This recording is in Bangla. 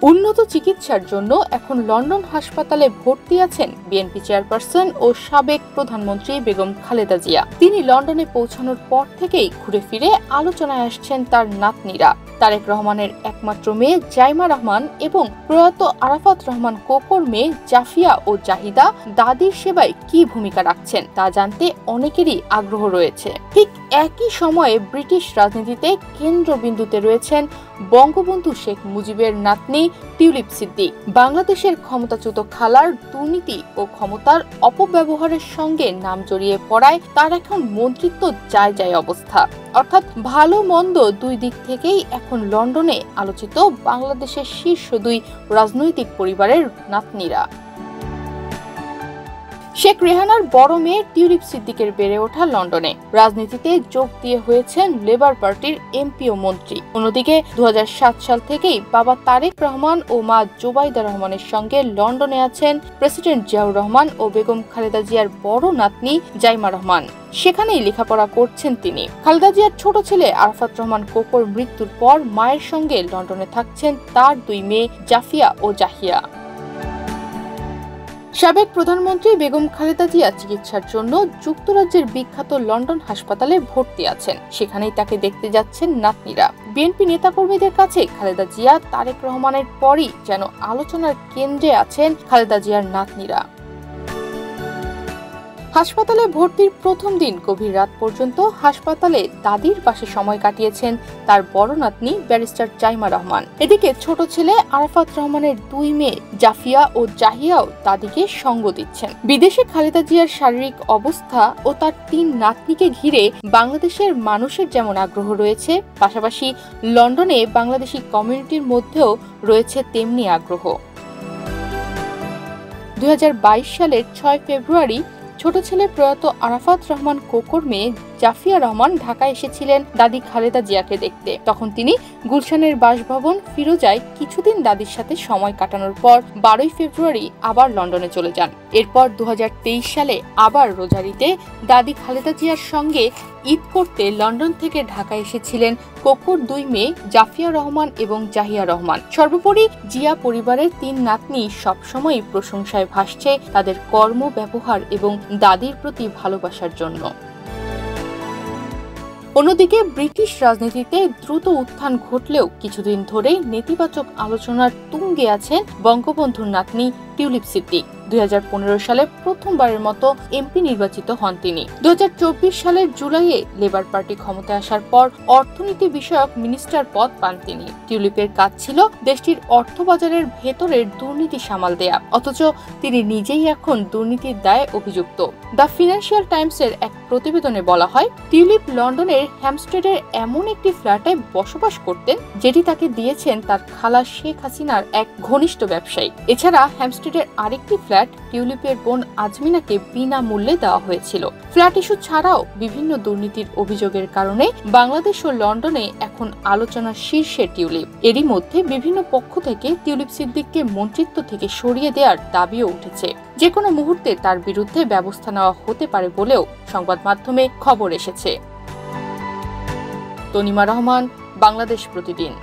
উন্নত চিকিৎসার জন্য এখন লন্ডন হাসপাতালে ভর্তি আছেন বিএনপি চেয়ারপারসন ও সাবেক প্রধানমন্ত্রী বেগম খালেদা জিয়া। তিনি লন্ডনে পৌঁছানোর পর থেকেই ঘুরে ফিরে আলোচনায় আসছেন তার নাতনিরা। তারেক রহমানের একমাত্র মেয়ে জাইমা রহমান এবং প্রয়াত আরাফাত রহমান কোকোর মেয়ে জাফিয়া ও জাহিদা দাদির সেবায় কি ভূমিকা রাখছেন তা জানতে অনেকেরই আগ্রহ রয়েছে। ঠিক একই সময়ে ব্রিটিশ রাজনীতিতে কেন্দ্রবিন্দুতে রয়েছেন বঙ্গবন্ধু শেখ মুজিবের নাতনি টিউলিপ সিদ্দিক। বাংলাদেশের ক্ষমতাচ্যুত খালার দুর্নীতি ও ক্ষমতার অপব্যবহারের সঙ্গে নাম জড়িয়ে পড়ায় তার এখন মন্ত্রিত্ব যায় যায় অবস্থা। অর্থাৎ ভালো মন্দ দুই দিক থেকেই এখন লন্ডনে আলোচিত বাংলাদেশের শীর্ষ দুই রাজনৈতিক পরিবারের নাতনিরা। শেখ রেহানার বড় মেয়ে টিউলিপ সিদ্দিকের বেড়ে ওঠা লন্ডনে, রাজনীতিতে যোগ দিয়ে হয়েছেন লেবার পার্টির এমপি ও মন্ত্রী। অন্যদিকে 2007 সাল থেকেই বাবা তারেক রহমান ও মা জোবাইদা রহমানের সঙ্গে লন্ডনে আছেন প্রেসিডেন্ট জিয়াউর রহমান ও বেগম খালেদা জিয়ার বড় নাতনি জাইমা রহমান। সেখানেই লেখাপড়া করছেন তিনি। খালেদা জিয়ার ছোট ছেলে আরাফাত রহমান কোকোর মৃত্যুর পর মায়ের সঙ্গে লন্ডনে থাকছেন তার দুই মেয়ে জাফিয়া ও জাহিয়া। সাবেক প্রধানমন্ত্রী বেগম খালেদা জিয়া চিকিৎসার জন্য যুক্তরাজ্যের বিখ্যাত লন্ডন হাসপাতালে ভর্তি আছেন। সেখানেই তাকে দেখতে যাচ্ছেন নাতনিরা। বিএনপি নেতাকর্মীদের কাছে খালেদা জিয়া, তারেক রহমানের পরই যেন আলোচনার কেন্দ্রে আছেন খালেদা জিয়ার নাতনিরা। হাসপাতালে ভর্তির প্রথম দিন গভীর রাত পর্যন্ত হাসপাতালে দাদির পাশে সময় কাটিয়েছেন তার বড় নাতনি ব্যারিস্টার জাইমা রহমান। এদিকে ছোট ছেলে আরাফাত রহমানের দুই মেয়ে জাফিয়া ও জাহিয়াও দাদিকে সঙ্গ দিচ্ছেন। বিদেশে খালেদা জিয়ার শারীরিক অবস্থা ও তার তিন নাতনিকে ঘিরে বাংলাদেশের মানুষের যেমন আগ্রহ রয়েছে, পাশাপাশি লন্ডনে বাংলাদেশি কমিউনিটির মধ্যেও রয়েছে তেমনি আগ্রহ। 2022 সালের 6 ফেব্রুয়ারি ছোট ছেলে প্রয়াত আরাফাত রহমান কোকোর মেয়ে জাফিয়া রহমান ঢাকায় এসেছিলেন দাদি খালেদা জিয়াকে দেখতে। তখন তিনি গুলশানের বাসভবন ফিরোজায় কিছুদিন দাদির সাথে সময় কাটানোর পর 12 ফেব্রুয়ারি আবার লন্ডনে চলে যান। এরপর 2023 সালে আবার রোজারিতে দাদি খালেদা জিয়ার সঙ্গে ঈদ করতে লন্ডন থেকে ঢাকায় এসেছিলেন কোকোর দুই মেয়ে জাফিয়া রহমান এবং জাহিয়া রহমান। সর্বোপরি জিয়া পরিবারের তিন নাতনি সবসময়ই প্রশংসায় ভাসছে তাদের কর্ম, ব্যবহার এবং দাদির প্রতি ভালোবাসার জন্য। অন্যদিকে ব্রিটিশ রাজনীতিতে দ্রুত উত্থান ঘটলেও কিছুদিন ধরেই নেতিবাচক আলোচনার তুঙ্গে আছেন বঙ্গবন্ধুর নাতনি টিউলিপ সিদ্দিক। 2015 সালে প্রথমবারের মতো এমপি নির্বাচিত হন তিনি। 2024 সালের জুলাইয়ে লেবার পার্টি ক্ষমতায় আসার পর অর্থনীতি বিষয়ক মিনিস্টার পদ পান তিনি। টিউলিপের কাজ ছিল দেশটির অর্থবাজারের ভেতরের দুর্নীতি সামাল দেয়া, অথচ তিনি নিজেই এখন দুর্নীতির দায়ে অভিযুক্ত। দ্য ফিনান্সিয়াল টাইমসের এক প্রতিবেদনে বলা হয়, টিউলিপ লন্ডনের হ্যামস্টেডের এমন একটি ফ্ল্যাটে বসবাস করতেন যেটি তাকে দিয়েছেন তার খালা শেখ হাসিনার এক ঘনিষ্ঠ ব্যবসায়ী। এছাড়া হ্যামস্টেডের আরেকটি ফ্ল্যাট টিউলিপের বোন আজমিনাকে বিনামূল্যে দেওয়া হয়েছিল। ফ্ল্যাট ইস্যু ছাড়াও বিভিন্ন দুর্নীতির অভিযোগের কারণে বাংলাদেশ ও লন্ডনে এখন আলোচনার শীর্ষে টিউলিপ। এরই মধ্যে বিভিন্ন পক্ষ থেকে টিউলিপ সিদ্দিককে মন্ত্রিত্ব থেকে সরিয়ে দেওয়ার দাবিও উঠেছে। যে কোনো মুহূর্তে তার বিরুদ্ধে ব্যবস্থা নেওয়া হতে পারে বলেও সংবাদ মাধ্যমে খবর এসেছে। তনিমা রহমান, বাংলাদেশ প্রতিদিন।